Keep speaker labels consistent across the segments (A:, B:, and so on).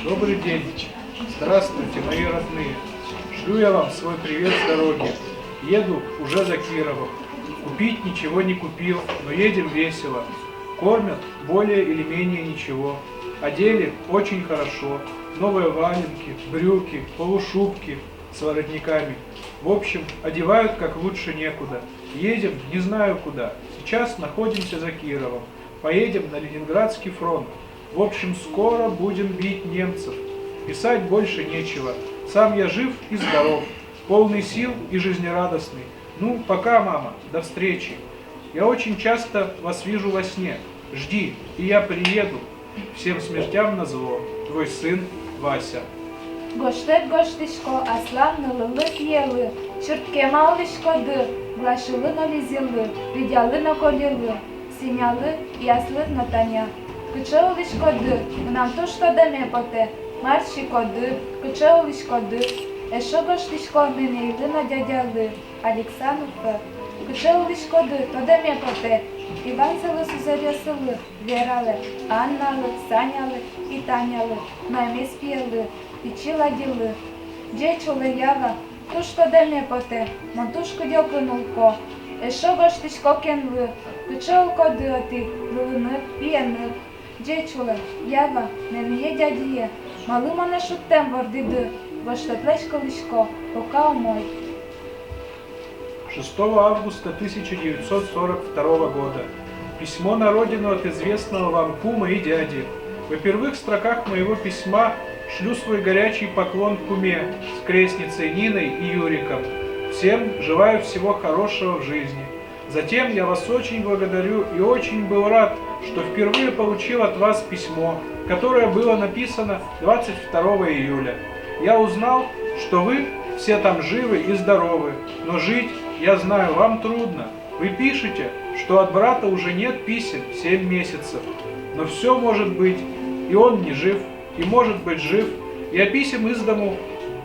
A: Добрый день. Здравствуйте, мои родные. Шлю я вам свой привет с дороги. Еду уже за Кировом. Купить ничего не купил, но едем весело. Кормят более или менее ничего. Одели очень хорошо. Новые валенки, брюки, полушубки с воротниками. В общем, одевают как лучше некуда. Едем не знаю куда. Сейчас находимся за Кировом. Поедем на Ленинградский фронт. В общем, скоро будем бить немцев. Писать больше нечего. Сам я жив и здоров, полный сил и жизнерадостный. Ну, пока, мама, до встречи. Я очень часто вас вижу во сне. Жди, и я приеду. Всем смертям назло. Твой сын Вася.
B: Гоштет гоштишко, аслан нулылык елы, чыртке малышко ды, глашылы нулизилы, видялы наколилы, синялы яслы натаня. Кычеулышко ды, нам то что деме поте, маршико ды, кычеулышко ды, эшо гоштишко нынейлы на дядялы, Александр, кычеулышко ды, то деме поте, Иван сылы сузарясылы, Вералы, Анналы, Санялы и Танялы, Маме спелы, Печи ладилы, Джечулы яга, тушко деме поте, Монтушко дёкынулко, эшо гоштишко кенлы, кычеулко дыты, лылыны, пьены, Джечулы, яга, немие дядие, малыма на шуттем вордиды, гоштатлешко лишко, пока умой.
A: 6 августа 1942 года. Письмо на родину от известного вам кума и дяди. В первых строках моего письма шлю свой горячий поклон куме с крестницей Ниной и Юриком. Всем желаю всего хорошего в жизни. Затем я вас очень благодарю и очень был рад, что впервые получил от вас письмо, которое было написано 22 июля. Я узнал, что вы все там живы и здоровы, но жить, я знаю, вам трудно. Вы пишете, что от брата уже нет писем 7 месяцев. Но все может быть, и он не жив, и может быть жив. Я писем из дому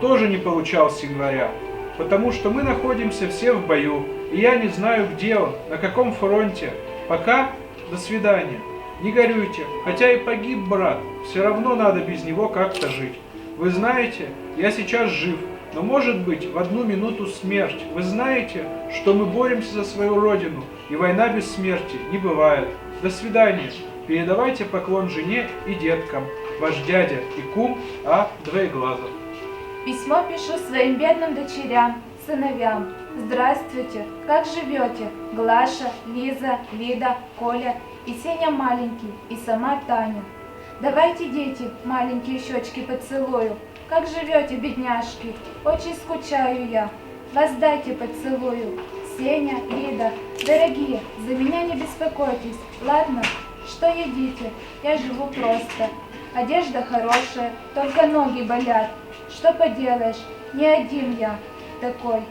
A: тоже не получал с января, потому что мы находимся все в бою, и я не знаю, где он, на каком фронте. Пока, до свидания. Не горюйте, хотя и погиб брат, все равно надо без него как-то жить. Вы знаете, я сейчас жив, но может быть в одну минуту смерть. Вы знаете, что мы боремся за свою родину, и война без смерти не бывает. До свидания. Передавайте поклон жене и деткам. Ваш дядя и кум А. Двоеглазов.
B: Письмо пишу своим бедным дочерям, сыновьям. Здравствуйте, как живете? Глаша, Лиза, Лида, Коля и Сеня маленький, и сама Таня. Давайте, дети, маленькие щечки поцелую. Как живете, бедняжки? Очень скучаю я. Вас дайте поцелую. Сеня, Лида, дорогие, за меня не беспокойтесь, ладно? Что едите? Я живу просто. Одежда хорошая, только ноги болят. Что поделаешь, не один я такой.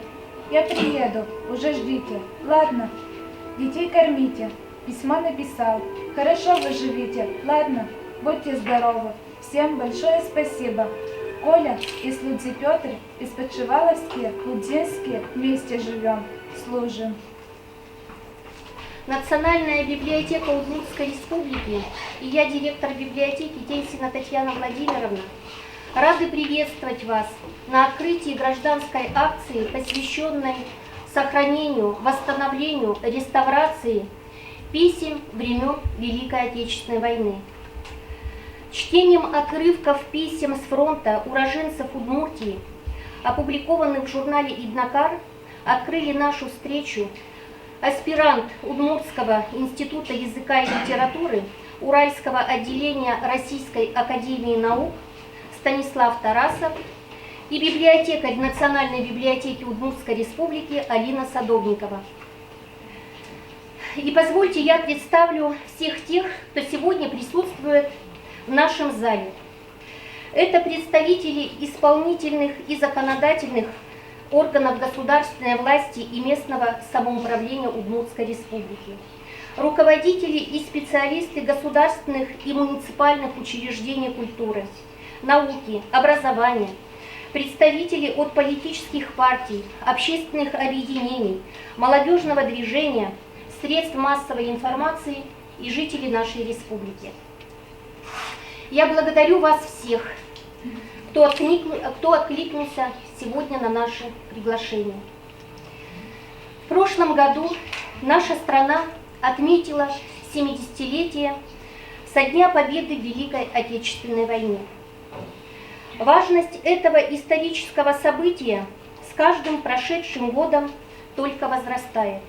B: Я приеду, уже ждите, ладно? Детей кормите. Письмо написал. Хорошо вы живите, ладно? Будьте здоровы. Всем большое спасибо. Коля и Слудзи Петр из Подшиваловские, Лудзинские вместе живем, служим.
C: Национальная библиотека Удмуртской республики и я, директор библиотеки Тейсина Татьяна Владимировна, рады приветствовать вас на открытии гражданской акции, посвященной сохранению, восстановлению, реставрации писем времен Великой Отечественной войны. Чтением отрывков писем с фронта уроженцев Удмуртии, опубликованных в журнале «Иднакар», открыли нашу встречу аспирант Удмуртского института языка и литературы Уральского отделения Российской академии наук Станислав Тарасов и библиотекарь Национальной библиотеки Удмуртской республики Алина Садовникова. И позвольте, я представлю всех тех, кто сегодня присутствует в нашем зале. Это представители исполнительных и законодательных органов государственной власти и местного самоуправления Удмуртской республики, руководители и специалисты государственных и муниципальных учреждений культуры, науки, образования, представители от политических партий, общественных объединений, молодежного движения, средств массовой информации и жители нашей республики. Я благодарю вас всех кто откликнулся сегодня на наше приглашение. В прошлом году наша страна отметила 70-летие со дня победы в Великой Отечественной войне. Важность этого исторического события с каждым прошедшим годом только возрастает.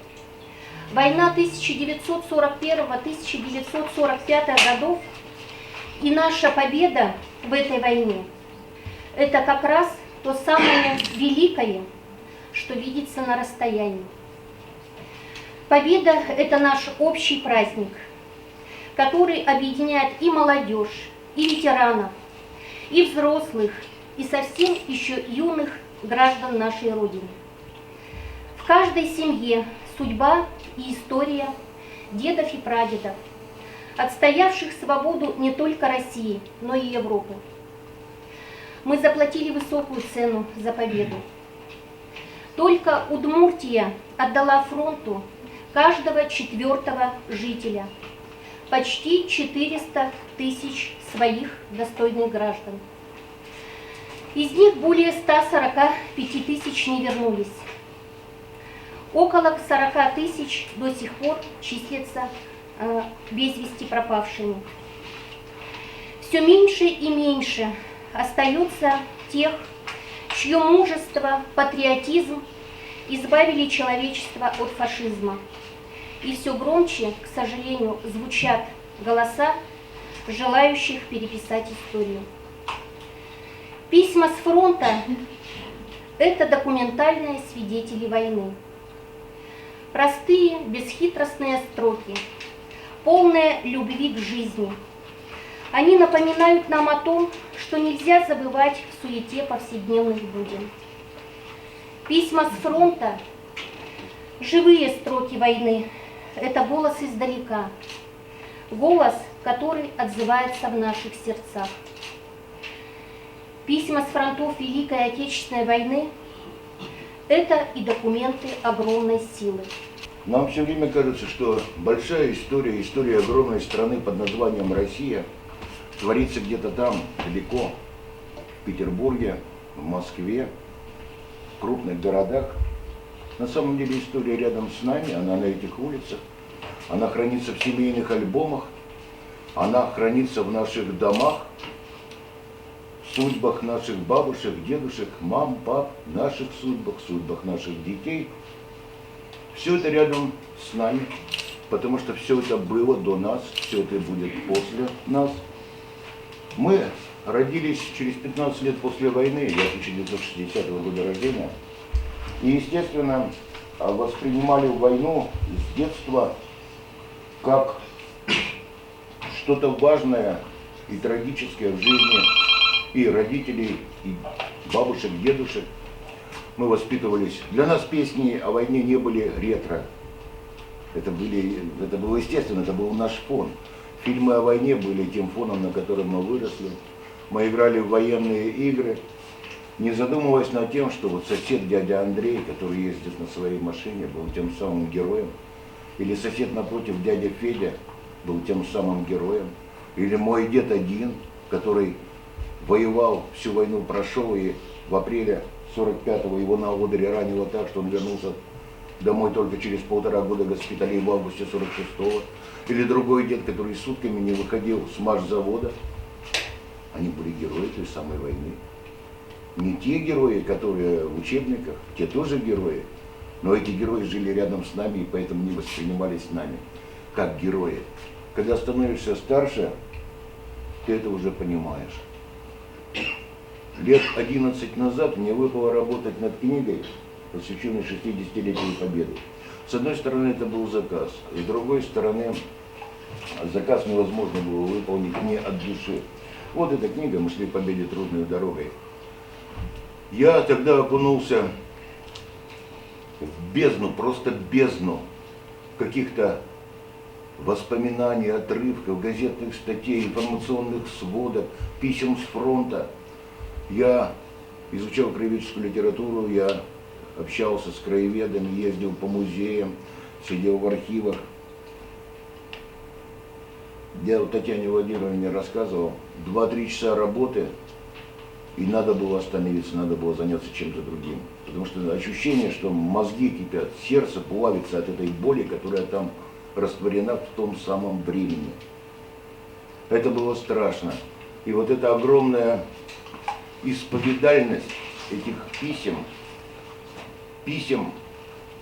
C: Война 1941-1945 годов и наша победа в этой войне – это как раз то самое великое, что видится на расстоянии. Победа – это наш общий праздник, который объединяет и молодежь, и ветеранов, и взрослых, и совсем еще юных граждан нашей Родины. В каждой семье судьба и история дедов и прадедов, отстоявших свободу не только России, но и Европы. Мы заплатили высокую цену за победу. Только Удмуртия отдала фронту каждого 4-го жителя, почти 400 тысяч своих достойных граждан. Из них более 145 тысяч не вернулись. Около 40 тысяч до сих пор числятся без вести пропавшими. Все меньше и меньше остается тех, чье мужество, патриотизм избавили человечество от фашизма. И все громче, к сожалению, звучат голоса желающих переписать историю. Письма с фронта – это документальные свидетели войны. Простые, бесхитростные строки, полные любви к жизни. Они напоминают нам о том, что нельзя забывать в суете повседневных буден. Письма с фронта – живые строки войны. Это голос издалека, голос, который отзывается в наших сердцах. Письма с фронтов Великой Отечественной войны – это и документы огромной силы.
D: Нам все время кажется, что большая история, история огромной страны под названием Россия творится где-то там, далеко, в Петербурге, в Москве, в крупных городах. На самом деле история рядом с нами, она на этих улицах, она хранится в семейных альбомах, она хранится в наших домах, в судьбах наших бабушек, дедушек, мам, пап, наших судьбах, судьбах наших детей. Все это рядом с нами, потому что все это было до нас, все это будет после нас. Мы родились через 15 лет после войны, я 1960 года рождения, и, естественно, воспринимали войну с детства как что-то важное и трагическое в жизни и родителей, и бабушек, дедушек. Мы воспитывались. Для нас песни о войне не были ретро. Это было естественно, это был наш фон. Фильмы о войне были тем фоном, на котором мы выросли. Мы играли в военные игры, не задумываясь над тем, что вот сосед дядя Андрей, который ездит на своей машине, был тем самым героем. Или сосед напротив дядя Федя был тем самым героем. Или мой дед один, который воевал, всю войну прошел, и в апреле 45-го его на Одере ранило так, что он вернулся домой только через 1,5 года госпиталей в августе 46-го. Или другой дед, который сутками не выходил с машзавода. Они были герои той самой войны. Не те герои, которые в учебниках, те тоже герои, но эти герои жили рядом с нами и поэтому не воспринимались нами как герои. Когда становишься старше, ты это уже понимаешь. Лет 11 назад мне выпало работать над книгой, посвященной 60-летию Победы. С одной стороны, это был заказ, и с другой стороны, заказ невозможно было выполнить не от души. Вот эта книга «Мы шли к победе трудной дорогой». Я тогда окунулся в бездну, просто бездну каких-то воспоминаний, отрывков, газетных статей, информационных сводок, писем с фронта. Я изучал краеведческую литературу, я общался с краеведами, ездил по музеям, сидел в архивах. Я Татьяне Владимировне рассказывал, 2-3 часа работы И надо было остановиться, надо было заняться чем-то другим. Потому что ощущение, что мозги кипят, сердце плавится от этой боли, которая там растворена в том самом времени. Это было страшно. И вот эта огромная исповедальность этих писем,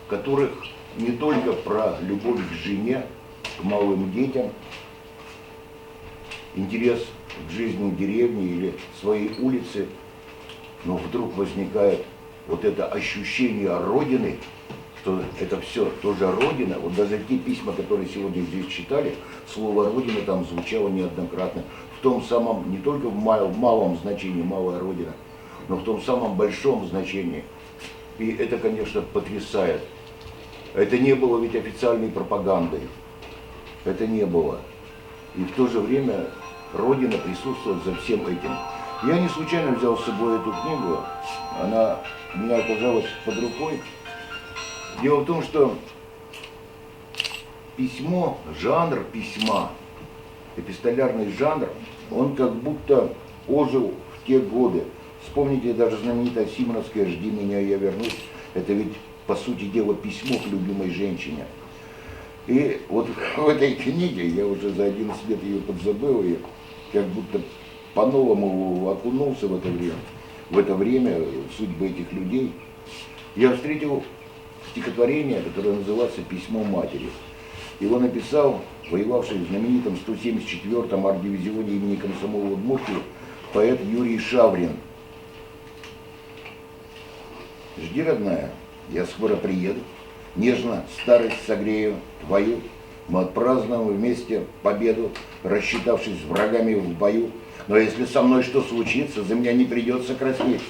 D: в которых не только про любовь к жене, к малым детям, интерес к жизни деревни или своей улицы, но вдруг возникает вот это ощущение Родины, что это все тоже Родина. Вот даже те письма, которые сегодня здесь читали, слово Родина там звучало неоднократно. В том самом, не только в малом значении, малая Родина, но в том самом большом значении. И это, конечно, потрясает. Это не было ведь официальной пропагандой. Это не было. И в то же время Родина присутствует за всем этим. Я не случайно взял с собой эту книгу. Она у меня оказалась под рукой. Дело в том, что письмо, жанр письма, эпистолярный жанр, он как будто ожил в те годы. Вспомните даже знаменитое Симоновское «Жди меня, я вернусь». Это ведь, по сути дела, письмо к любимой женщине. И вот в этой книге, я уже за 11 лет ее подзабыл, и как будто по-новому окунулся в это время в судьбы этих людей. Я встретил стихотворение, которое называется «Письмо матери». Его написал воевавший в знаменитом 174-м арт-дивизионе имени комсомола Удмуртии поэт Юрий Шаврин. «Жди, родная, я скоро приеду, нежно старость согрею твою, мы отпразднуем вместе победу, рассчитавшись с врагами в бою. Но если со мной что случится, за меня не придется краснеть.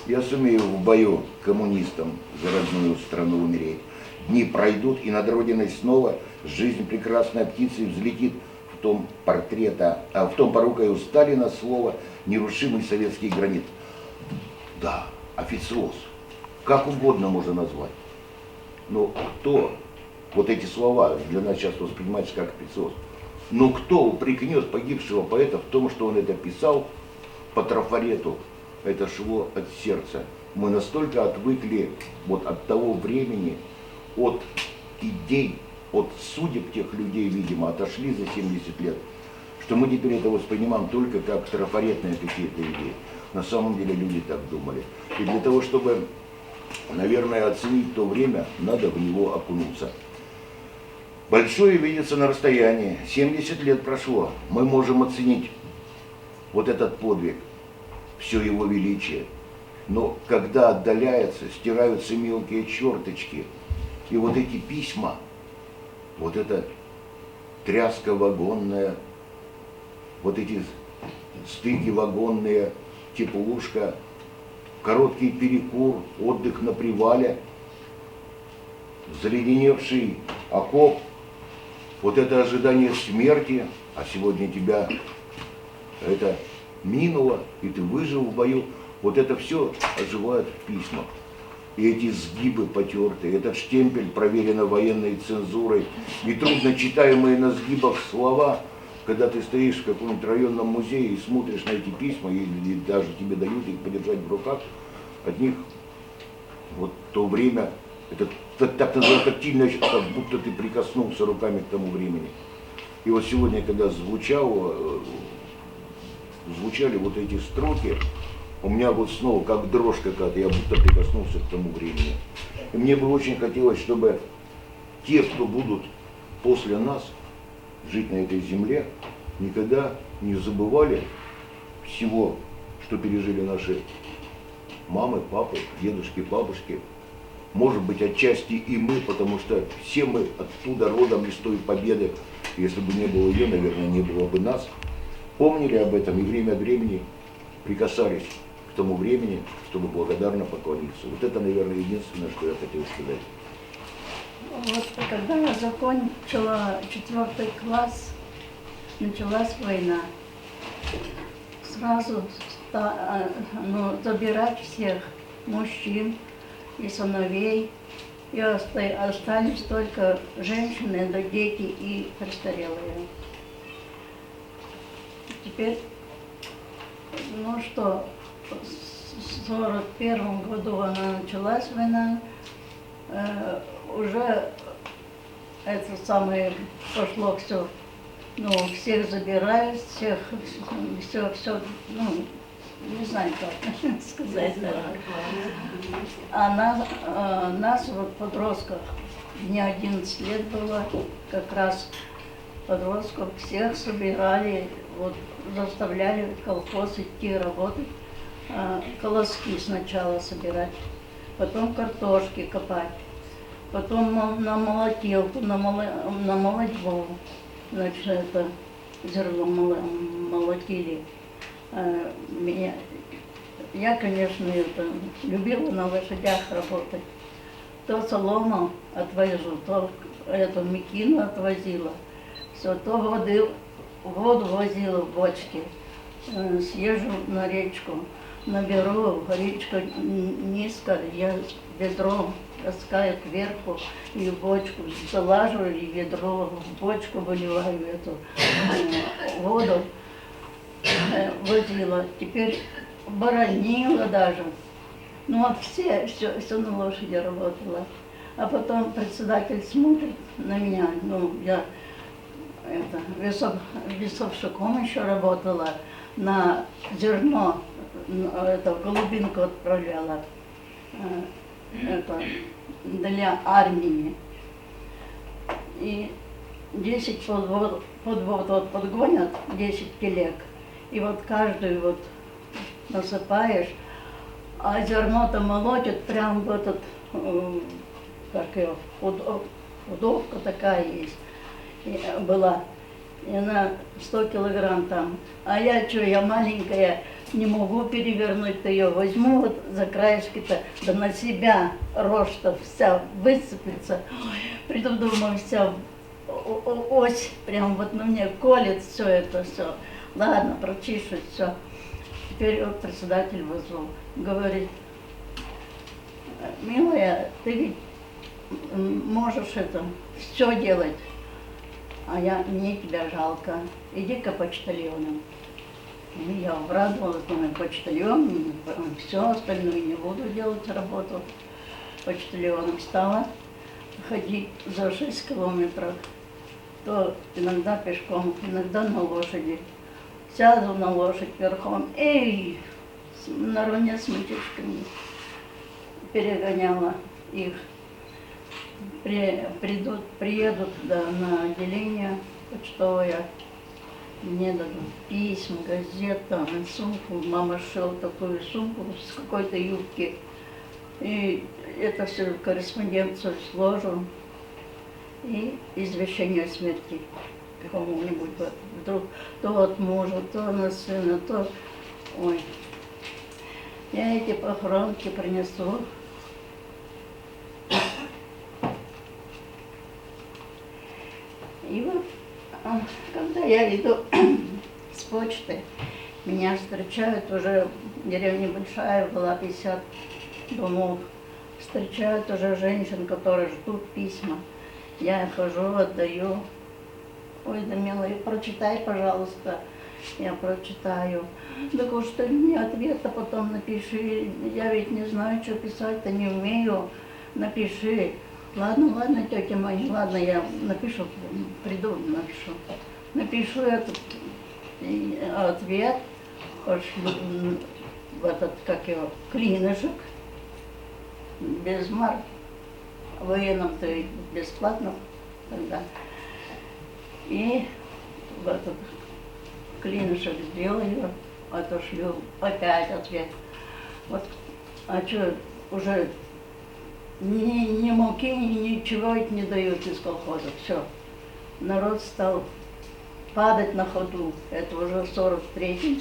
D: Я сумею в бою коммунистам за родную страну умереть. Дни пройдут, и над Родиной снова жизнь прекрасной птицей взлетит. В том порукою Сталина слово нерушимый советский гранит». Да, официоз. Как угодно можно назвать. Но кто, вот эти слова для нас сейчас воспринимаются как официоз, но кто упрекнет погибшего поэта в том, что он это писал по трафарету? Это шло от сердца. Мы настолько отвыкли вот от того времени, от идей, от судеб тех людей, видимо, отошли за 70 лет, что мы теперь это воспринимаем только как трафаретные какие-то идеи. На самом деле люди так думали. И для того, чтобы, наверное, оценить то время, надо в него окунуться. Большое видится на расстоянии. 70 лет прошло. Мы можем оценить вот этот подвиг, все его величие. Но когда отдаляется, стираются мелкие черточки, и вот эти письма, вот эта тряска вагонная, вот эти стыки вагонные, теплушка, короткий перекур, отдых на привале, заледеневший окоп, вот это ожидание смерти, а сегодня тебя это минуло, и ты выжил в бою, вот это все оживает в письмах. И эти сгибы потертые, этот штемпель, проверено военной цензурой, и трудно читаемые на сгибах слова, когда ты стоишь в каком-нибудь районном музее и смотришь на эти письма, и даже тебе дают их подержать в руках, от них вот то время, это так называемое тактильное, как будто ты прикоснулся руками к тому времени. И вот сегодня, когда звучали вот эти строки, у меня вот снова как дрожь какая-то, я будто прикоснулся к тому времени. И мне бы очень хотелось, чтобы те, кто будут после нас жить на этой земле, никогда не забывали всего, что пережили наши мамы, папы, дедушки, бабушки. Может быть, отчасти и мы, потому что все мы оттуда родом из той победы. Если бы не было ее, наверное, не было бы нас. Помнили об этом и время от времени прикасались к тому времени, чтобы благодарно поклониться. Вот это, наверное, единственное, что я хотел сказать.
E: Вот когда я закончила 4 класс, началась война. Сразу забирать всех мужчин и сыновей. И остались только женщины, да дети и престарелые. Теперь, ну что, в 41 году она началась война, уже это самое пошло все, ну, всех забирают, всех, все, ну, не знаю, как сказать. А нас вот подростков, мне 11 лет было, как раз подростков всех собирали, вот заставляли в колхоз идти работать, колоски сначала собирать, потом картошки копать, потом на молотилку, на молотьбу, значит, это зерно молотили. Я, конечно, это, любила на лошадях работать. То солому отвозу, то эту мекину отвозила. Все, то воду возила в бочке. Съезжу на речку, наберу, речка низко, я ведром таскаю кверху и в бочку залажу, и ведро в бочку выливаю эту воду. Возила, теперь боронила даже. Ну вот все на лошади работала. А потом председатель смотрит на меня, ну я весовщиком еще работала, на зерно, это в Голубинку отправляла, это для армии. И 10 подвод подгонят, 10 телег. И вот каждую вот насыпаешь, а зерно-то молотят прям в этот, как его, удовка такая есть, была, и она 100 килограмм там. А я что, я маленькая, не могу перевернуть-то ее, возьму вот за краешки-то, да на себя рожь-то вся высыплется. Приду, думаю, вся ось прям вот на мне колет все это все. Ладно, прочищу, все. Теперь вот председатель вызвал, говорит: милая, ты ведь можешь это все делать, а мне тебя жалко, иди-ка почтальоном. И я обрадовалась, думаю, почтальон, все остальное не буду делать работу. Почтальоном стала ходить за 6 километров, то иногда пешком, иногда на лошади. Сяду на лошадь верхом, и наравне с мальчишками перегоняла их. Приедут на отделение почтовое, мне дадут письма, газет, там, сумку. Мама шила такую сумку с какой-то юбки. И это все корреспонденцию сложу. И извещение о смерти кому-нибудь, вдруг то от мужа, то на сына, то... Ой, я эти похоронки принесу. И вот, когда я иду с почты, меня встречают, уже деревня большая была, 50 домов, встречают уже женщин, которые ждут письма. Я хожу, отдаю. Ой, да милая, прочитай, пожалуйста. Я прочитаю. Так уж ты мне ответа потом напиши. Я ведь не знаю, что писать-то, не умею. Напиши. Ладно, тетя моя, ладно, я напишу, приду, напишу. Напишу этот ответ, пошлю в этот, как его, клинышек, без марки. Военным-то ведь бесплатно тогда. И в этот клинышек сделаю, отошлю, опять ответ. Вот, а что, уже ни муки, ничего не дают из колхоза, все. Народ стал падать на ходу, это уже в 43-м,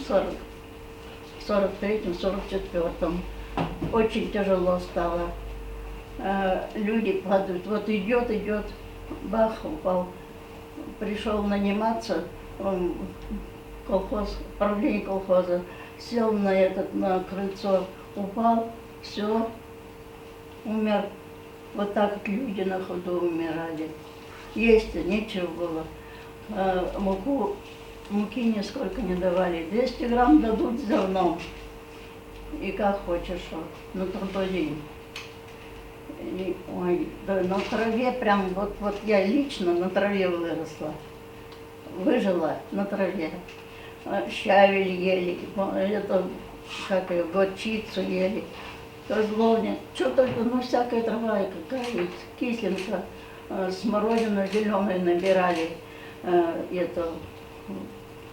E: 44-м. Очень тяжело стало. Люди падают, вот идет, бах, упал. Пришел наниматься, колхоз, правление колхоза, сел на крыльцо, упал, все, умер. Вот так вот люди на ходу умирали. Есть нечего было. Муки нисколько не давали. 200 грамм дадут зерном. и как хочешь, вот, на трудовой день. И, ой, да, на траве прям, вот я лично на траве выросла, выжила на траве. Щавель ели, это, как ее, горчицу ели, козловник, что только, ну, всякая трава какая-то, кисленка, смородину зеленую набирали, это,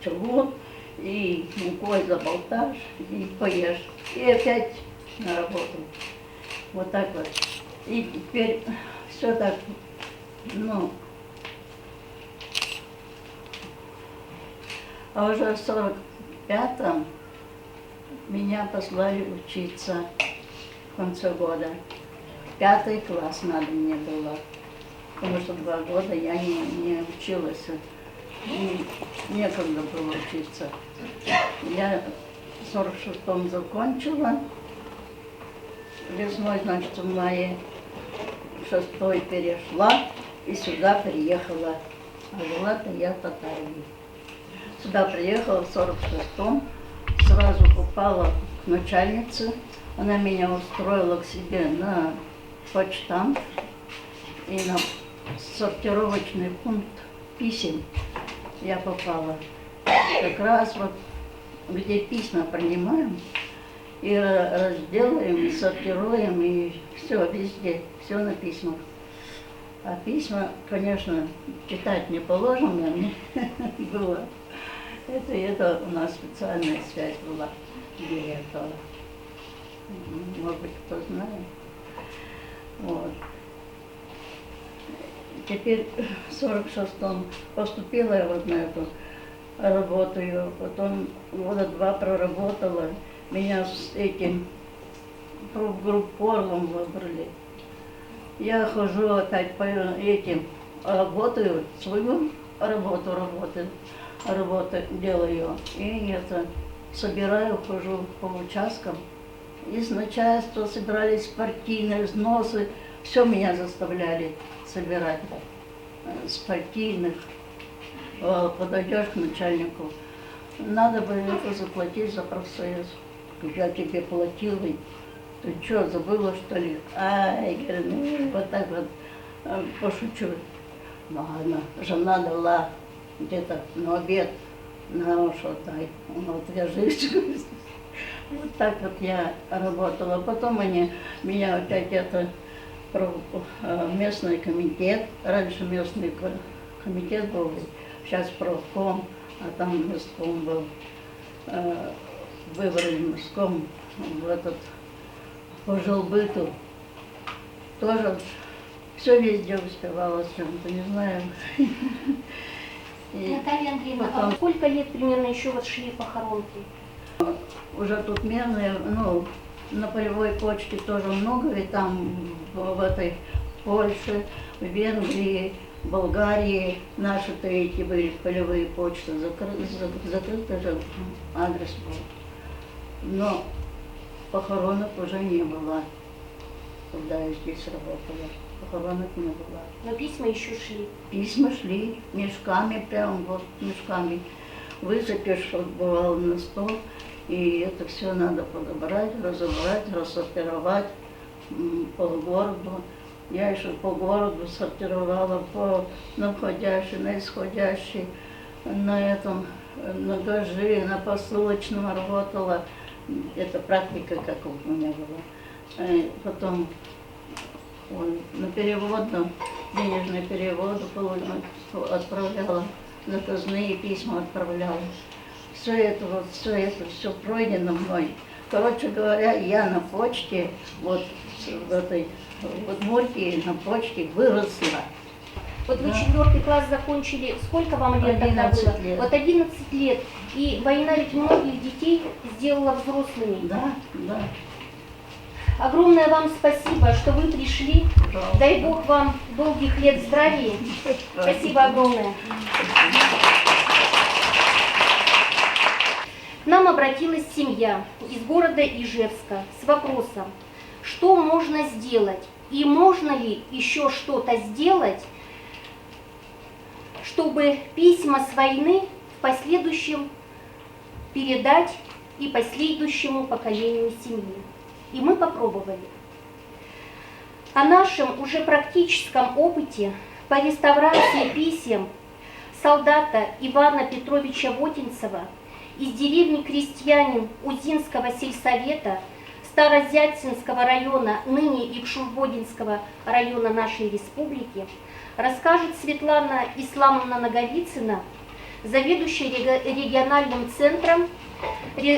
E: чугун, и мукой заболтаешь, и поешь, и опять на работу. Вот так вот. И теперь все так, ну, а уже в 45-м меня послали учиться в конце года. 5-й класс надо мне было, потому что 2 года я не училась, некогда было учиться. Я в 46-м закончила, весной, значит, в мае 6-й перешла и сюда приехала. А жила-то я в Татарии. Сюда приехала в 46-м, сразу попала к начальнице. Она меня устроила к себе на почтамт и на сортировочный пункт писем я попала. Как раз вот где письма принимаем и разделаем, и сортируем, и все везде, все на письмах. А письма, конечно, читать не положено мне было. Это у нас специальная связь была директора. Может быть, кто знает. Вот. Теперь в 46-м поступила я вот на эту работу, потом 2 года проработала. Меня с этим профгруппорлом выбрали. Я хожу опять по этим, работаю, свою работу делаю. И это, собираю, хожу по участкам. Из начальства собирались партийные взносы, все меня заставляли собирать с партийных. Подойдешь к начальнику, надо бы это заплатить за профсоюз. Я тебе платила, ты что, забыла, что ли? Ай, говорю, ну, вот так вот пошучу. Ну ладно, жена дала где-то на обед, на что дай, вот вяжись. Вот так вот я работала. Потом меня опять это местный комитет, раньше местный комитет был, сейчас профком, а там местком был. Выбрали местком в этот по жилбыту. Тоже все везде успевала с чем-то, не знаю. И
C: Наталья Андреевна,
E: потом-
C: а сколько лет примерно еще вот шли похоронки?
E: уже тут мерные, ну, на полевой почте тоже много, ведь там в этой Польше, в Венгрии, Болгарии наши-то эти были полевые почты, закрыты же адрес был. Но похоронок уже не было, когда я здесь работала. Похоронок не было.
C: Но письма еще шли.
E: Письма шли мешками, прям вот мешками. Высыпешь, вот бывало на стол, и это все надо подобрать, разобрать, рассортировать по городу. Я еще по городу сортировала на входящий, на исходящий, на этом, на гажи, на посылочном работала. Это практика, как у меня была. Потом на переводном, денежный перевод отправляла, заказные письма отправляла. Все это, все пройдено мной. Короче говоря, я на почте, вот в этой Удмуртии, на почте выросла.
C: Вот вы
E: Да.
C: 4 класс закончили, сколько вам лет тогда
E: 11
C: было?
E: лет.
C: Вот 11 лет. И война ведь многих детей сделала взрослыми.
E: Да, да.
C: Огромное вам спасибо, что вы пришли.
E: Пожалуйста.
C: Дай Бог вам долгих лет здравия. Спасибо огромное. К нам обратилась семья из города Ижевска с вопросом, что можно сделать и можно ли еще что-то сделать, чтобы письма с войны в последующем передать и последующему поколению семьи. И мы попробовали. О нашем уже практическом опыте по реставрации писем солдата Ивана Петровича Водинцева из деревни Крестьянин Узинского сельсовета Старозятинского района, ныне Икшур-Бодинского района нашей республики, расскажет Светлана Исламовна Наговицына, заведующая региональным центром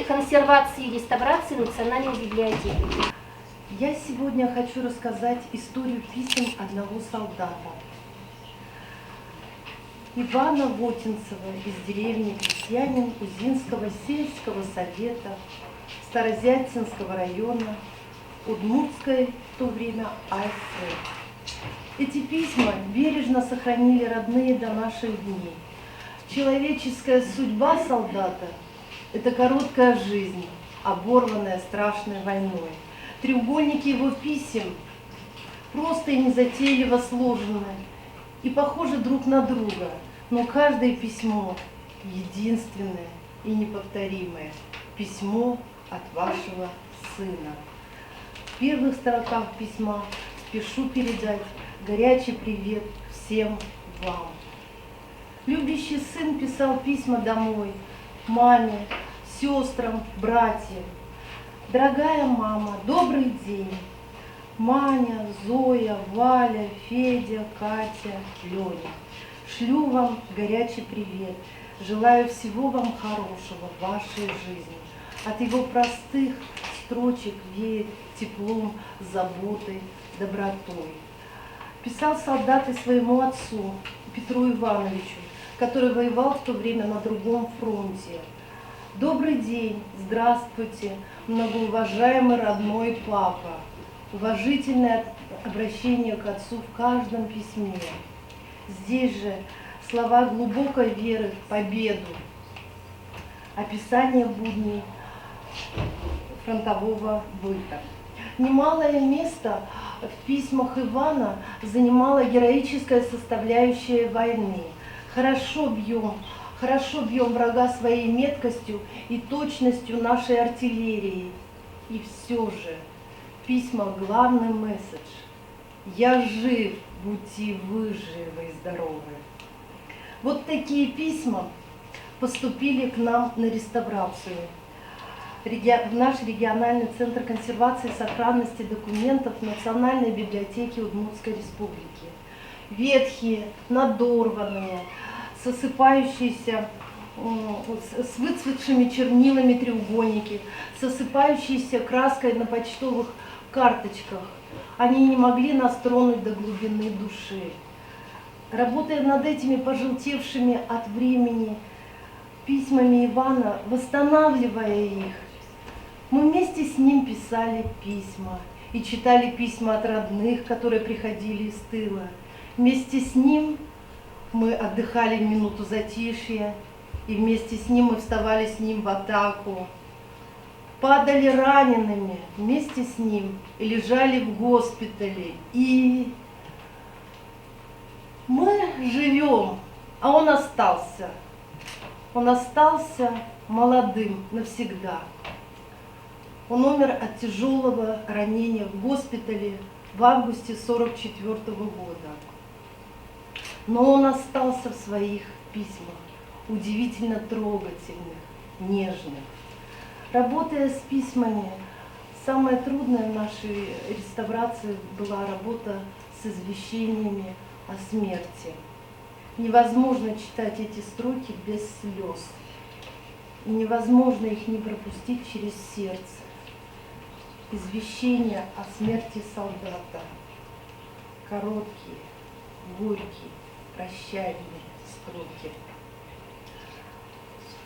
C: консервации и реставрации Национальной библиотеки.
F: Я сегодня хочу рассказать историю писем одного солдата. Ивана Водинцева из деревни Крестьянин Узинского сельского совета Старозятинского района Удмуртской в то время АССР. Эти письма бережно сохранили родные до наших дней. Человеческая судьба солдата – это короткая жизнь, оборванная страшной войной. Треугольники его писем просто и незатейливо сложены и похожи друг на друга, но каждое письмо единственное и неповторимое. Письмо от вашего сына. В первых строках письма спешу передать горячий привет всем вам. Любящий сын писал письма домой, маме, сестрам, братьям. Дорогая мама, добрый день. Маня, Зоя, Валя, Федя, Катя, Леня. Шлю вам горячий привет. Желаю всего вам хорошего в вашей жизни. От его простых строчек веет теплом, заботой, добротой. Писал солдат и своему отцу, Петру Ивановичу, который воевал в то время на другом фронте. Добрый день, здравствуйте, многоуважаемый родной папа. Уважительное обращение к отцу в каждом письме. Здесь же слова глубокой веры в победу, описание будней фронтового быта. Немалое место в письмах Ивана занимала героическая составляющая войны. Хорошо бьем врага своей меткостью и точностью нашей артиллерии. И все же в письмах главный месседж: я жив, будьте вы живы и здоровы. Вот такие письма поступили к нам на реставрацию в наш региональный центр консервации и сохранности документов Национальной библиотеки Удмуртской республики. Ветхие, надорванные, с выцветшими чернилами треугольники, с осыпающейся краской на почтовых карточках. Они не могли нас тронуть до глубины души. Работая над этими пожелтевшими от времени письмами Ивана, восстанавливая их, мы вместе с ним писали письма и читали письма от родных, которые приходили из тыла. Вместе с ним мы отдыхали в минуту затишья, и вместе с ним мы вставали с ним в атаку. Падали ранеными вместе с ним и лежали в госпитале. И мы живем, а он остался. Он остался молодым навсегда. Он умер от тяжелого ранения в госпитале в августе 1944 года. Но он остался в своих письмах, удивительно трогательных, нежных. Работая с письмами, самое трудное в нашей реставрации была работа с извещениями о смерти. Невозможно читать эти строки без слез. И невозможно их не пропустить через сердце. Извещение о смерти солдата. Короткие, горькие, прощальные строки.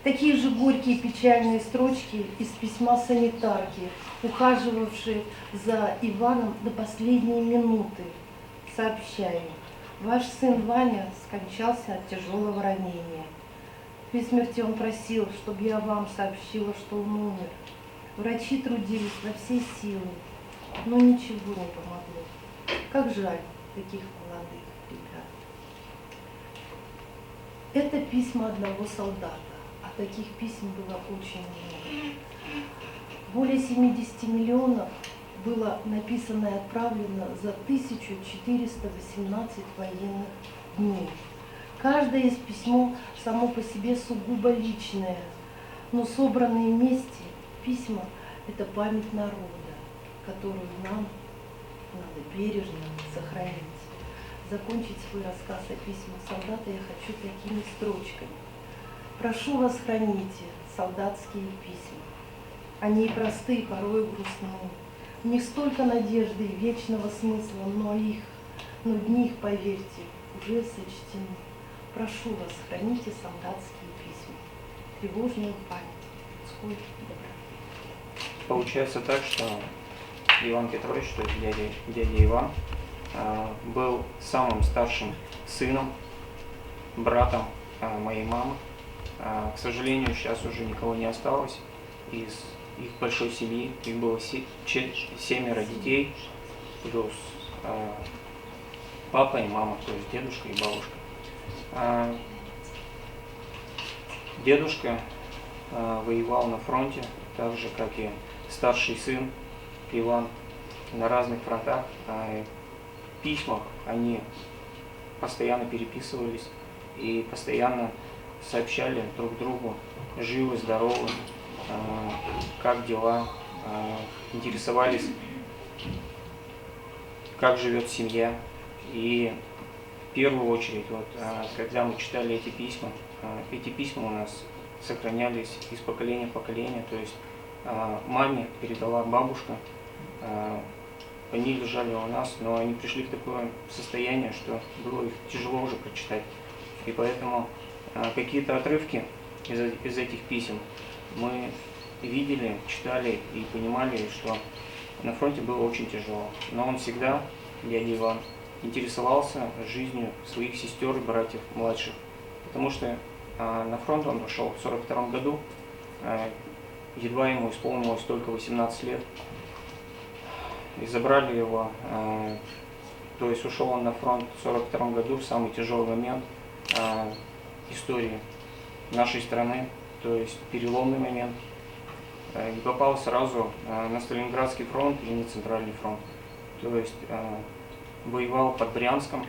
F: Такие же горькие и печальные строчки из письма санитарки, ухаживавшей за Иваном до последней минуты. Сообщаю, ваш сын Ваня скончался от тяжелого ранения. При смерти он просил, чтобы я вам сообщила, что он умер. Врачи трудились во все силы, но ничего не помогло. Как жаль таких молодых ребят. Это письма одного солдата, а таких писем было очень много. Более 70 миллионов было написано и отправлено за 1418 военных дней. Каждое из письмо само по себе сугубо личное, но собранные вместе письма – это память народа, которую нам надо бережно сохранить. Закончить свой рассказ о письмах солдата я хочу такими строчками. «Прошу вас, храните солдатские письма. Они просты, порой грустны. В них столько надежды и вечного смысла, но дни их, поверьте, уже сочтены. Прошу вас, храните солдатские письма. Тревожную память людской доброты».
G: Получается так, что Иван Петрович, то есть дядя Иван, был самым старшим сыном, братом моей мамы. К сожалению, сейчас уже никого не осталось из их большой семьи. Их было 7 детей, плюс папа и мама, то есть дедушка и бабушка. Дедушка воевал на фронте, так же, как и старший сын Иван, на разных фронтах. В письмах они постоянно переписывались и постоянно сообщали друг другу, живы, здоровы, как дела, интересовались, как живет семья. И в первую очередь, когда мы читали эти письма у нас сохранялись из поколения в поколение. То есть маме передала бабушка, они лежали у нас, но они пришли в такое состояние, что было их тяжело уже прочитать. И поэтому какие-то отрывки из этих писем мы видели, читали и понимали, что на фронте было очень тяжело. Но он всегда, дядя Иван, интересовался жизнью своих сестер и братьев младших. Потому что на фронт он пошел в 1942 году, едва ему исполнилось только 18 лет. И забрали его, то есть ушел он на фронт в 1942 году, в самый тяжелый момент истории нашей страны, то есть переломный момент. И попал сразу на Сталинградский фронт и на Центральный фронт. То есть воевал под Брянском,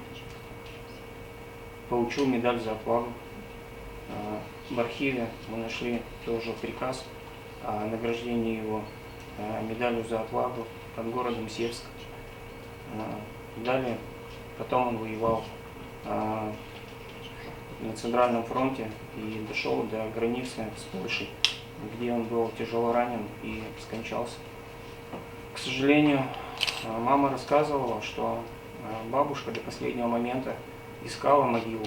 G: получил медаль за отвагу. В архиве мы нашли тоже приказ о награждении его медалью за отвагу под городом Севск. Далее, потом он воевал на Центральном фронте и дошел до границы с Польшей, где он был тяжело ранен и скончался. К сожалению, мама рассказывала, что бабушка до последнего момента искала могилу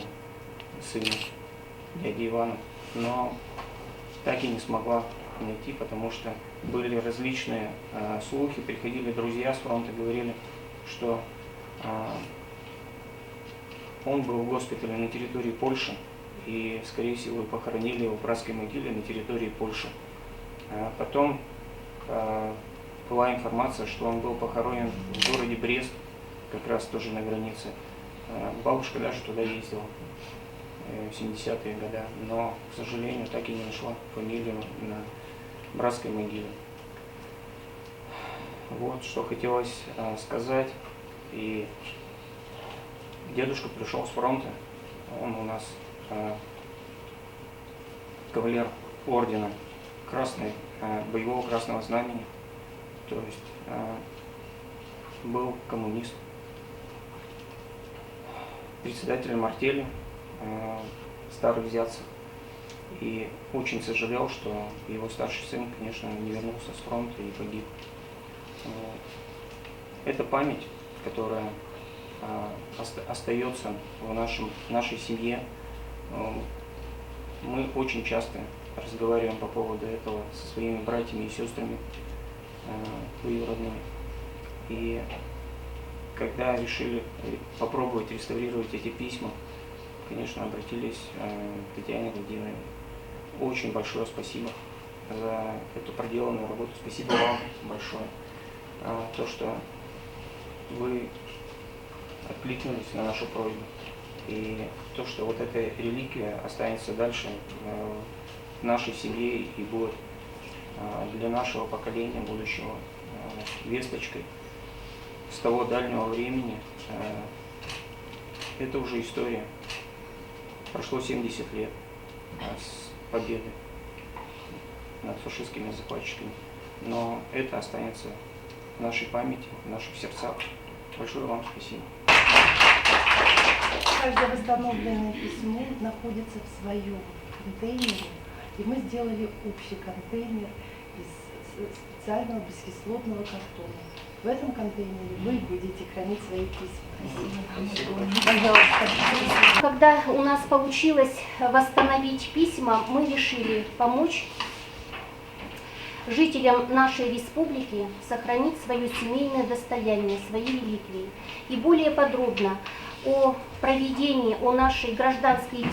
G: сына, дяди Ивана, но так и не смогла найти, потому что были различные слухи, приходили друзья с фронта, говорили, что он был в госпитале на территории Польши, и, скорее всего, похоронили его в братской могиле на территории Польши. Потом была информация, что он был похоронен в городе Брест, как раз тоже на границе. Бабушка даже туда ездила в 70-е годы, но, к сожалению, так и не нашла фамилию на братской могиле. Вот что хотелось сказать. И дедушка пришел с фронта, он у нас кавалер ордена боевого красного знамени, то есть был коммунист, председателем артели старых взятцев, и очень сожалел, что его старший сын, конечно, не вернулся с фронта и погиб. Это память, которая остается в нашей семье. Мы очень часто разговариваем по поводу этого со своими братьями и сестрами двоюродными. И когда решили попробовать реставрировать эти письма, конечно, обратились к Татьяне Владимировне. Очень большое спасибо за эту проделанную работу. Спасибо вам большое. То, что вы откликнулись на нашу просьбу. И то, что вот эта реликвия останется дальше в нашей семье и будет для нашего поколения будущего весточкой с того дальнего времени. Это уже история. Прошло 70 лет с победы над фашистскими захватчиками, но это останется в нашей памяти, в наших сердцах. Большое вам спасибо.
F: Каждое восстановленное письмо находится в своем контейнере, и мы сделали общий контейнер из специального бескислотного картона. В этом контейнере вы будете хранить свои письма. Пожалуйста.
C: Когда у нас получилось восстановить письма, мы решили помочь жителям нашей республики сохранить свое семейное достояние, свои реликвии. И более подробно о проведении, о нашей гражданской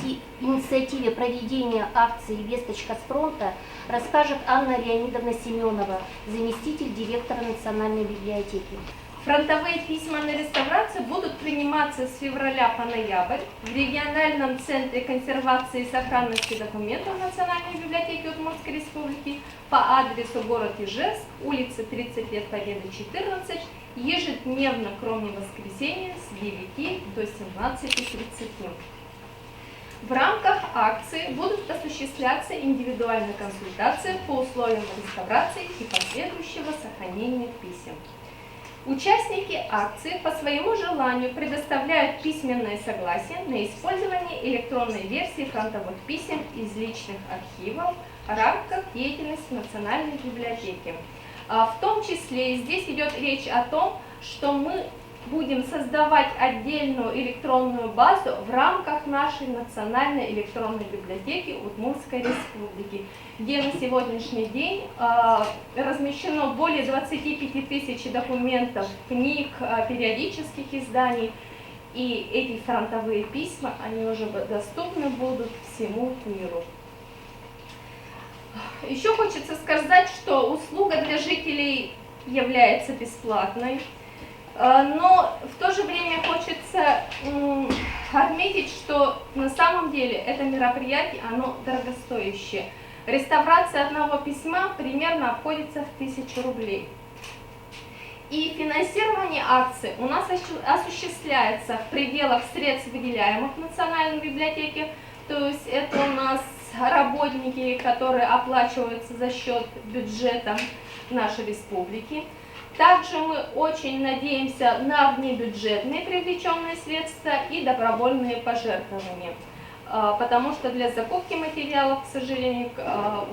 C: инициативе проведения акции «Весточка с фронта» расскажет Анна Леонидовна Семенова, заместитель директора Национальной библиотеки.
H: Фронтовые письма на реставрацию будут приниматься с февраля по ноябрь в региональном центре консервации и сохранности документов Национальной библиотеки Удмуртской Республики по адресу город Ижевск, улица 30 лет Победы, 14, ежедневно, кроме воскресенья, с 9 до 17:30. В рамках акции будут осуществляться индивидуальные консультации по условиям реставрации и последующего сохранения писем. Участники акции по своему желанию предоставляют письменное согласие на использование электронной версии фронтовых писем из личных архивов в рамках деятельности Национальной библиотеки. В том числе здесь идет речь о том, что мы будем создавать отдельную электронную базу в рамках нашей Национальной электронной библиотеки Удмуртской Республики, где на сегодняшний день размещено более 25 тысяч документов, книг, периодических изданий. И эти фронтовые письма, они уже доступны будут всему миру. Еще хочется сказать, что услуга для жителей является бесплатной. Но в то же время хочется отметить, что на самом деле это мероприятие, оно дорогостоящее. Реставрация одного письма примерно обходится в 1000 рублей. И финансирование акции у нас осуществляется в пределах средств, выделяемых в Национальной библиотеке. То есть это у нас работники, которые оплачиваются за счет бюджета нашей республики. Также мы очень надеемся на внебюджетные привлеченные средства и добровольные пожертвования, потому что для закупки материалов, к сожалению,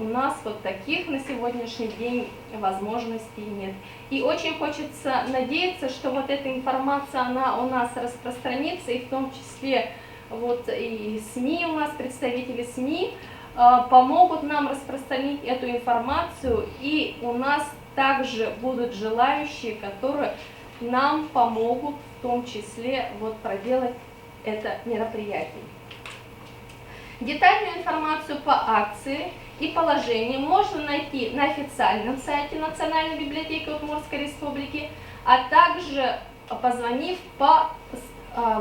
H: у нас вот таких на сегодняшний день возможностей нет. И очень хочется надеяться, что вот эта информация, она у нас распространится, и в том числе вот и СМИ у нас, представители СМИ, помогут нам распространить эту информацию, и у нас также будут желающие, которые нам помогут в том числе вот проделать это мероприятие. Детальную информацию по акции и положению можно найти на официальном сайте Национальной библиотеки Удмуртской Республики, а также позвонив по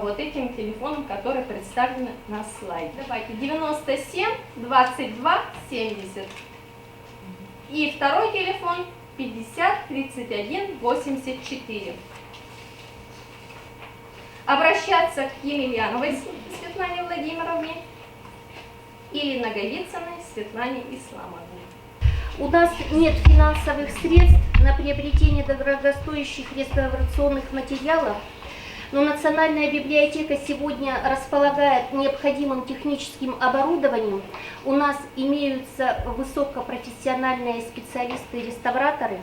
H: вот этим телефонам, которые представлены на слайде. Давайте 97 22 70. И второй телефон 50 31 84. Обращаться к Емельяновой Светлане Владимировне или Наговицыной Светлане Исламовне.
C: У нас нет финансовых средств на приобретение дорогостоящих реставрационных материалов, но Национальная библиотека сегодня располагает необходимым техническим оборудованием. У нас имеются высокопрофессиональные специалисты-реставраторы.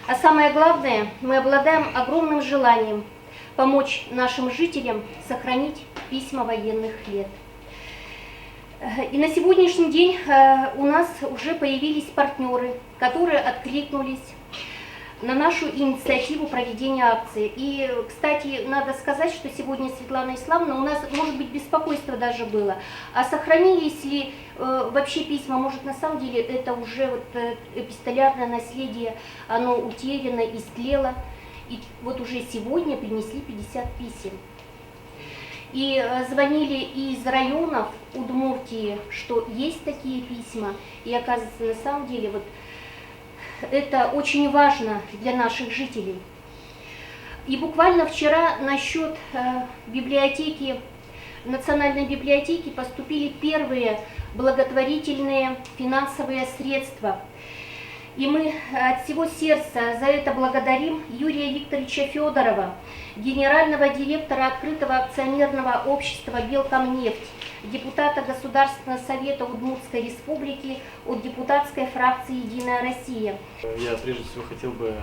C: А самое главное, мы обладаем огромным желанием помочь нашим жителям сохранить письма военных лет. И на сегодняшний день у нас уже появились партнеры, которые откликнулись на нашу инициативу проведения акции. И, кстати, надо сказать, что сегодня, Светлана Исламовна, у нас, может быть, беспокойство даже было. А сохранились ли вообще письма? Может, на самом деле это уже вот эпистолярное наследие, оно утеряно, истлело. И вот уже сегодня принесли 50 писем. И звонили из районов Удмуртии, что есть такие письма. И оказывается, на самом деле, вот это очень важно для наших жителей. И буквально вчера на счет библиотеки, Национальной библиотеки поступили первые благотворительные финансовые средства. И мы от всего сердца за это благодарим Юрия Викторовича Федорова, генерального директора открытого акционерного общества «Белкомнефть», депутата Государственного совета Удмуртской республики от депутатской фракции «Единая Россия».
I: Я прежде всего хотел бы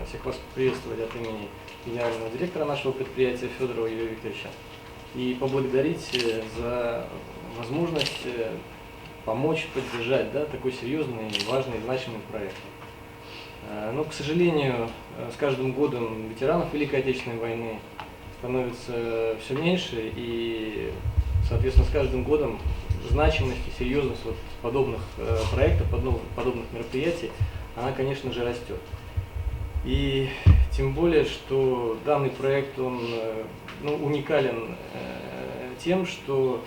I: всех вас приветствовать от имени генерального директора нашего предприятия Федорова Юрия Викторовича и поблагодарить за возможность помочь, поддержать, да, такой серьезный, важный, значимый проект. Но, к сожалению, с каждым годом ветеранов Великой Отечественной войны становится все меньше, и, соответственно, с каждым годом значимость и серьезность вот подобных проектов, подобных мероприятий, она, конечно же, растет. И тем более, что данный проект, он уникален тем, что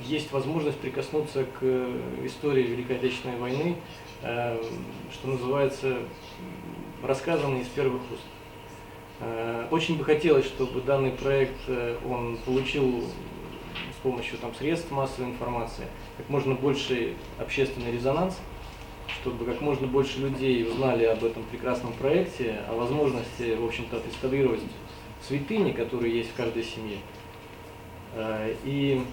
I: есть возможность прикоснуться к истории Великой Отечественной войны, что называется, рассказанной из первых уст. Очень бы хотелось, чтобы данный проект он получил с помощью средств массовой информации как можно больше общественный резонанс, чтобы как можно больше людей узнали об этом прекрасном проекте, о возможности, в общем-то, отреставрировать святыни, которые есть в каждой семье. И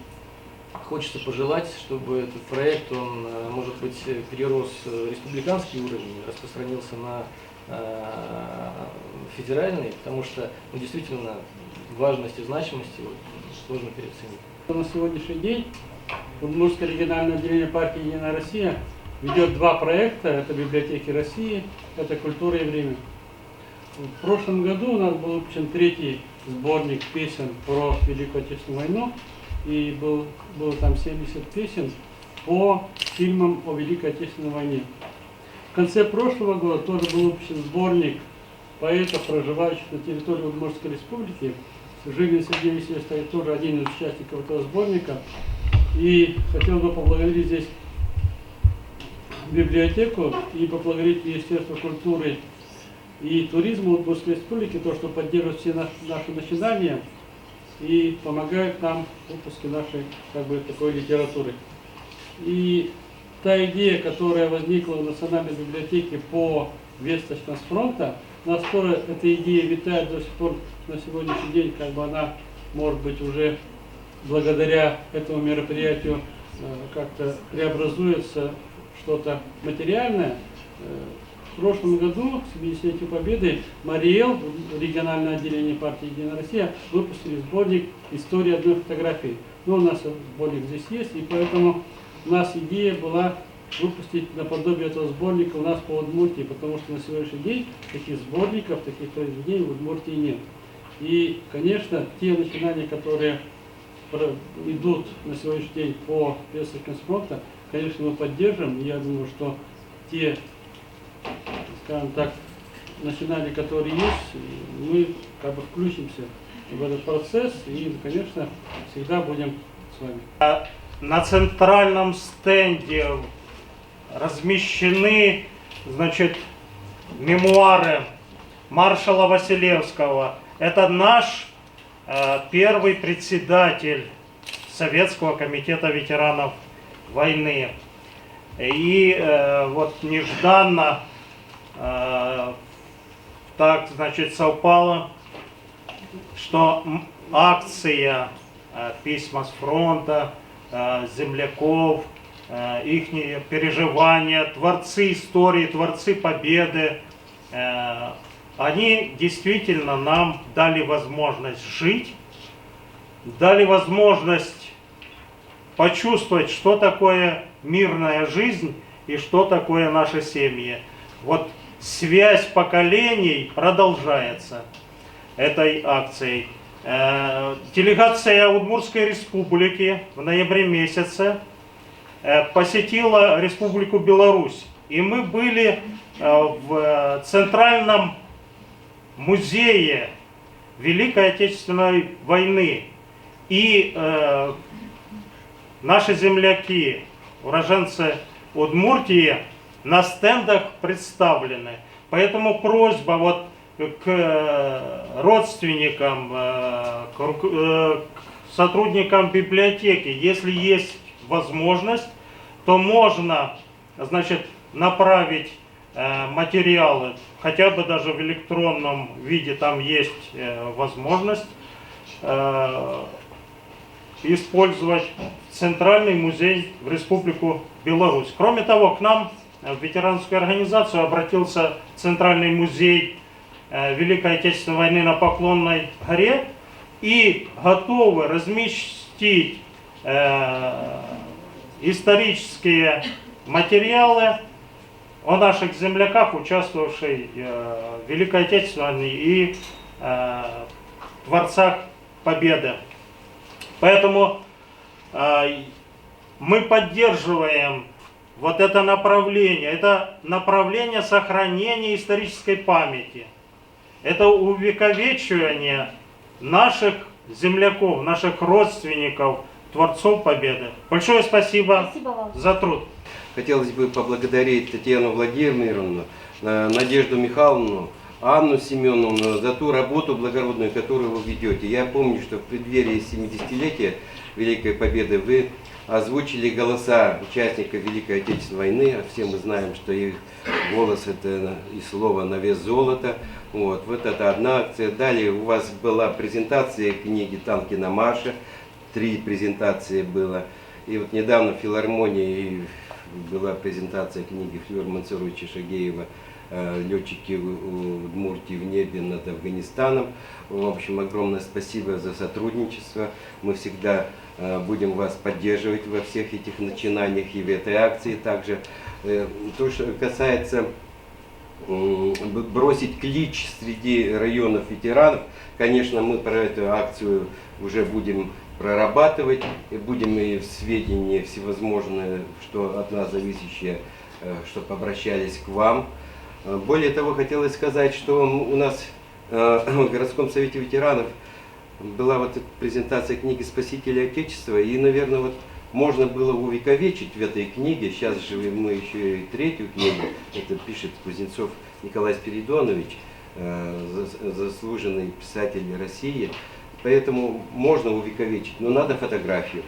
I: хочется пожелать, чтобы этот проект, он, может быть, перерос республиканский уровень, распространился на федеральный, потому что действительно важность и значимость его сложно переоценить.
J: На сегодняшний день Удмуртское региональное отделение партии «Единая Россия» ведет два проекта. Это библиотеки России, это «Культура и время». В прошлом году у нас был выпущен третий сборник песен про Великую Отечественную войну. И было там 70 песен по фильмам о Великой Отечественной войне. В конце прошлого года тоже был выпущен сборник поэтов, проживающих на территории Удмуртской республики. Жилин Сергей Васильевич стоит тоже один из участников этого сборника. И хотел бы поблагодарить здесь библиотеку и поблагодарить Министерство культуры и туризма Удмуртской республики, то, что поддерживает все наши начинания и помогают нам в выпуске нашей такой литературы. И та идея, которая возникла в Национальной библиотеке по весточкам с фронта, у нас тоже эта идея витает до сих пор на сегодняшний день, она может быть уже благодаря этому мероприятию как-то преобразуется в что-то материальное. В прошлом году, к 70-летию Победы, Мариэл, региональное отделение партии «Единая Россия», выпустили сборник «История одной фотографии». У нас сборник здесь есть, и поэтому у нас идея была выпустить наподобие этого сборника у нас по Удмуртии, потому что на сегодняшний день таких сборников, таких произведений в Удмуртии нет. И, конечно, те начинания, которые идут на сегодняшний день по весточкам с фронта, конечно, мы поддержим. Я думаю, что те, скажем так, начинания, которые есть, мы включимся в этот процесс и, конечно, всегда будем с вами.
A: На центральном стенде размещены, мемуары маршала Василевского. Это наш первый председатель Советского комитета ветеранов войны. И нежданно так, совпало, что акция «Письма с фронта», земляков, их переживания, творцы истории, творцы победы, они действительно нам дали возможность жить, дали возможность почувствовать, что такое мирная жизнь и что такое наши семьи. Вот связь поколений продолжается этой акцией. Делегация Удмуртской республики в ноябре месяце посетила Республику Беларусь. И мы были в Центральном музее Великой Отечественной войны. И наши земляки, уроженцы Удмуртии,
K: на стендах представлены. Поэтому просьба вот к родственникам, к сотрудникам библиотеки, если есть возможность, то можно, значит, направить материалы, хотя бы даже в электронном виде, там есть возможность использовать Центральный музей в Республику Беларусь. Кроме того, к нам в ветеранскую организацию обратился Центральный музей Великой Отечественной войны на Поклонной горе и готовы разместить исторические материалы о наших земляках, участвовавших в Великой Отечественной войне и творцах Победы. Поэтому мы поддерживаем вот это направление сохранения исторической памяти. Это увековечивание наших земляков, наших родственников, творцов Победы. Большое спасибо за труд.
L: Хотелось бы поблагодарить Татьяну Владимировну, Надежду Михайловну, Анну Семеновну за ту работу благородную, которую вы ведете. Я помню, что в преддверии 70-летия Великой Победы вы озвучили голоса участников Великой Отечественной войны. Все мы знаем, что их голос — это и слово на вес золота. Вот это одна акция. Далее у вас была презентация книги «Танки на марше». 3 презентации было. И вот недавно в филармонии была презентация книги Флёра Мансуровича Шагеева «Летчики в Удмуртии в небе над Афганистаном». В общем, огромное спасибо за сотрудничество. Мы всегда будем вас поддерживать во всех этих начинаниях и в этой акции также. То, что касается бросить клич среди районов ветеранов, конечно, мы про эту акцию уже будем прорабатывать, и будем и в сведении всевозможные, что от нас зависящее, чтобы обращались к вам. Более того, хотелось сказать, что у нас в городском совете ветеранов была вот презентация книги «Спасители Отечества», и, наверное, вот можно было увековечить в этой книге. Сейчас же мы еще и 3-ю книгу, это пишет Кузнецов Николай Спиридонович, заслуженный писатель России. Поэтому можно увековечить, но надо фотографию.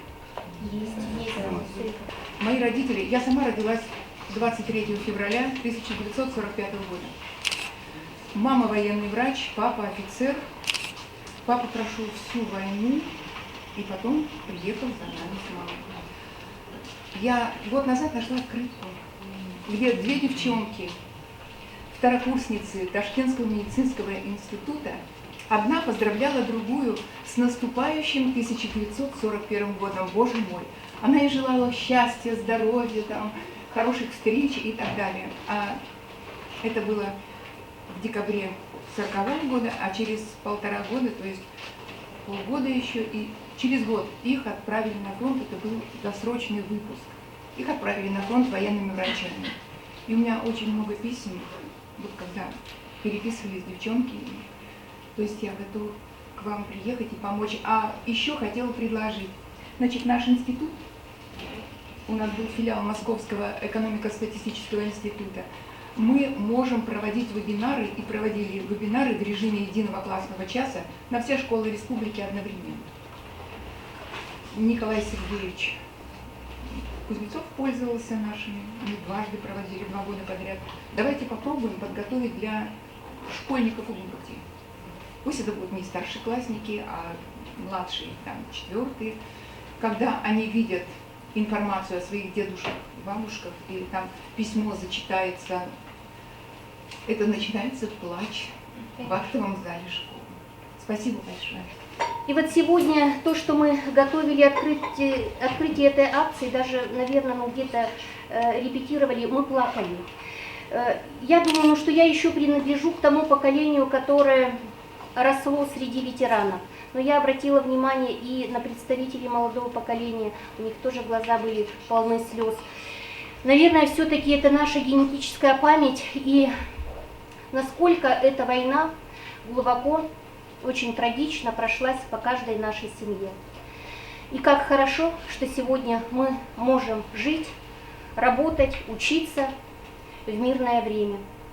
M: Мои родители, я сама родилась 23 февраля 1945 года. Мама военный врач, папа офицер. Папа прошел всю войну и потом приехал за нами с мамой. Я год назад нашла открытку, где 2 девчонки, второкурсницы Ташкентского медицинского института, одна поздравляла другую с наступающим 1941 годом. Боже мой! Она ей желала счастья, здоровья, там, хороших встреч и так далее. А это было в декабре 1940 года, а через 1,5 года, то есть полгода еще, и через год их отправили на фронт. Это был досрочный выпуск. Их отправили на фронт военными врачами. И у меня очень много писем, вот когда переписывались девчонки. То есть я готова к вам приехать и помочь. А еще хотела предложить. Значит, наш институт, у нас был филиал Московского экономико-статистического института, мы можем проводить вебинары и проводили вебинары в режиме единого классного часа на все школы республики одновременно. Николай Сергеевич Кузнецов пользовался нашими, мы дважды проводили, 2 года подряд. Давайте попробуем подготовить для школьников Удмуртии. Пусть это будут не старшеклассники, а младшие, там, 4-е, когда они видят информацию о своих дедушках, бабушках, или там письмо зачитается, это начинается плач в актовом зале школы. Спасибо большое.
C: И вот сегодня то, что мы готовили открытие этой акции, даже, наверное, мы где-то репетировали, мы плакали. Я думаю, что я еще принадлежу к тому поколению, которое росло среди ветеранов. Но я обратила внимание и на представителей молодого поколения, у них тоже глаза были полны слез. Наверное, все-таки это наша генетическая память, и насколько эта война глубоко, очень трагично прошлась по каждой нашей семье. И как хорошо, что сегодня мы можем жить, работать, учиться в мирное время.